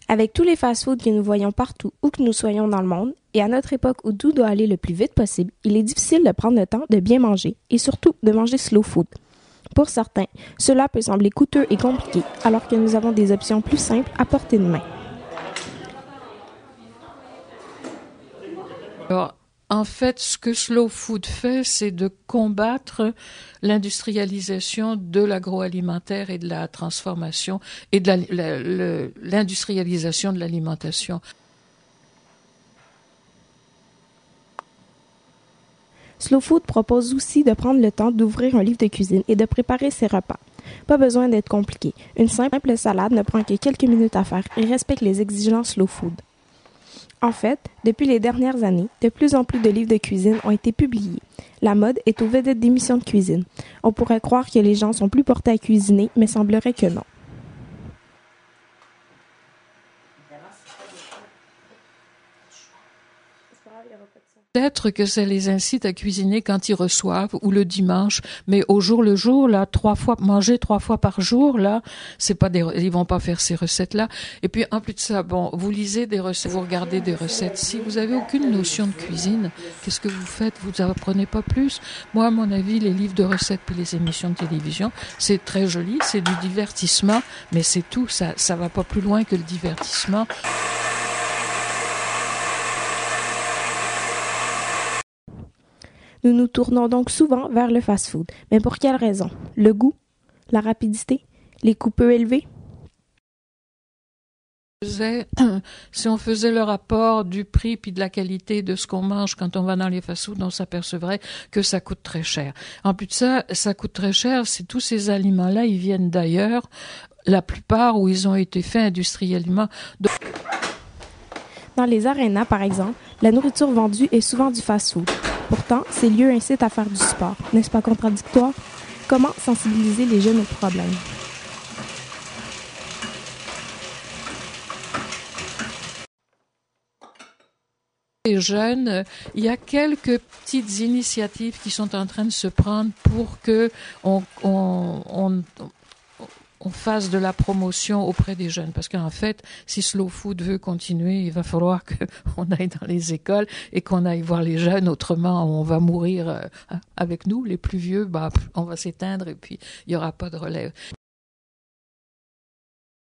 Avec tous les fast-foods que nous voyons partout, où que nous soyons dans le monde, et à notre époque où tout doit aller le plus vite possible, il est difficile de prendre le temps de bien manger, et surtout de manger slow food. Pour certains, cela peut sembler coûteux et compliqué, alors que nous avons des options plus simples à portée de main. Alors, en fait, ce que Slow Food fait, c'est de combattre l'industrialisation de l'agroalimentaire et de la transformation et de l'industrialisation de l'alimentation. Slow Food propose aussi de prendre le temps d'ouvrir un livre de cuisine et de préparer ses repas. Pas besoin d'être compliqué. Une simple salade ne prend que quelques minutes à faire et respecte les exigences Slow Food. En fait, depuis les dernières années, de plus en plus de livres de cuisine ont été publiés. La mode est aux vedettes d'émissions de cuisine. On pourrait croire que les gens sont plus portés à cuisiner, mais semblerait que non. Peut-être que ça les incite à cuisiner quand ils reçoivent ou le dimanche, mais au jour le jour, là, manger 3 fois par jour, là, ils vont pas faire ces recettes-là. Et puis, en plus de ça, bon, vous lisez des recettes, vous regardez des recettes. Si vous avez aucune notion de cuisine, qu'est-ce que vous faites? Vous apprenez pas plus? Moi, à mon avis, les livres de recettes puis les émissions de télévision, c'est très joli, c'est du divertissement, mais c'est tout. Ça va pas plus loin que le divertissement. Nous nous tournons donc souvent vers le fast-food. Mais pour quelle raison? Le goût? La rapidité? Les coûts peu élevés? Si on faisait le rapport du prix puis de la qualité de ce qu'on mange quand on va dans les fast-foods, on s'apercevrait que ça coûte très cher. En plus de ça, ça coûte très cher. C'est tous ces aliments-là, ils viennent d'ailleurs, la plupart où ils ont été faits industriellement. Dans les arénas, par exemple, la nourriture vendue est souvent du fast-food. Pourtant, ces lieux incitent à faire du sport. N'est-ce pas contradictoire? Comment sensibiliser les jeunes au problème? Les jeunes, il y a quelques petites initiatives qui sont en train de se prendre pour que on fasse de la promotion auprès des jeunes. Parce qu'en fait, si Slow Food veut continuer, il va falloir qu'on aille dans les écoles et qu'on aille voir les jeunes. Autrement, on va mourir avec nous. Les plus vieux, on va s'éteindre et puis il n'y aura pas de relève.